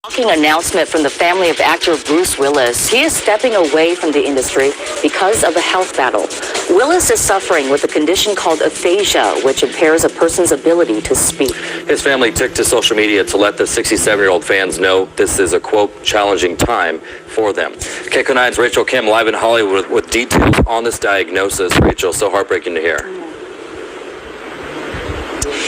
Shocking announcement from the family of actor Bruce Willis. He is stepping away from the industry because of a health battle. Willis is suffering with a condition called aphasia, which impairs a person's ability to speak. His family took to social media to let the 67-year-old fans know this is a, quote, challenging time for them. KCO9's Rachel Kim live in Hollywood with details on this diagnosis. Rachel, so heartbreaking to hear.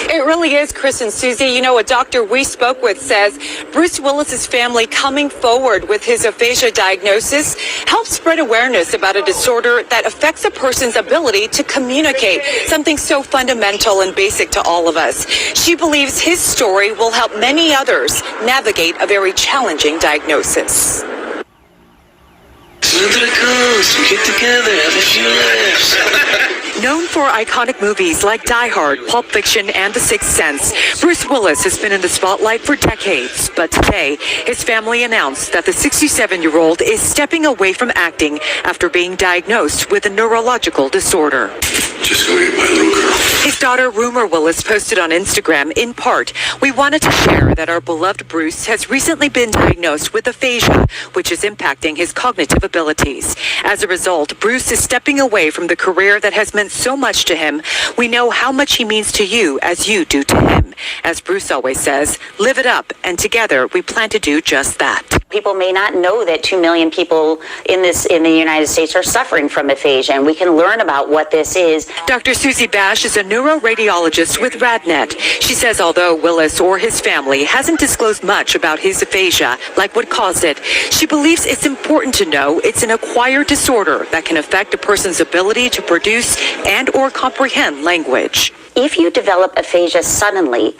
It really is, Chris and Susie. You know, a doctor we spoke with says Bruce Willis's family coming forward with his aphasia diagnosis helps spread awareness about a disorder that affects a person's ability to communicate, something so fundamental and basic to all of us. She believes his story will help many others navigate a very challenging diagnosis. To the coast, we get together, have a few laughs. Known for iconic movies like Die Hard, Pulp Fiction, and The Sixth Sense, Bruce Willis has been in the spotlight for decades. But today, his family announced that the 67-year-old is stepping away from acting after being diagnosed with a neurological disorder. Just go get my little girl. His daughter, Rumor Willis, posted on Instagram, in part, "We wanted to share that our beloved Bruce has recently been diagnosed with aphasia, which is impacting his cognitive abilities. As a result, Bruce is stepping away from the career that has meant so much to him. We know how much he means to you as you do to him. As Bruce always says, live it up, and together we plan to do just that." People may not know that 2 million people in the United States are suffering from aphasia, and we can learn about what this is. Dr. Susie Bash is a neuroradiologist with RadNet. She says although Willis or his family hasn't disclosed much about his aphasia, like what caused it, she believes it's important to know it's an acquired disorder that can affect a person's ability to produce and or comprehend language. If you develop aphasia suddenly,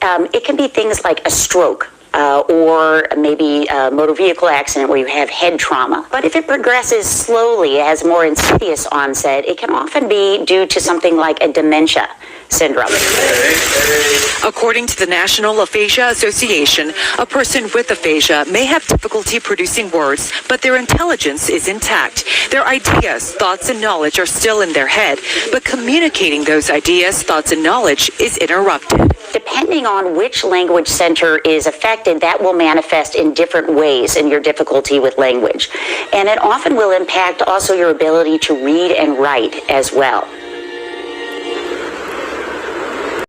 it can be things like a stroke. Or maybe a motor vehicle accident where you have head trauma. But if it progresses slowly, it has more insidious onset, it can often be due to something like a dementia syndrome. According to the National Aphasia Association, a person with aphasia may have difficulty producing words, but their intelligence is intact. Their ideas, thoughts, and knowledge are still in their head, but communicating those ideas, thoughts, and knowledge is interrupted. Depending on which language center is affected, that will manifest in different ways in your difficulty with language. And it often will impact also your ability to read and write as well.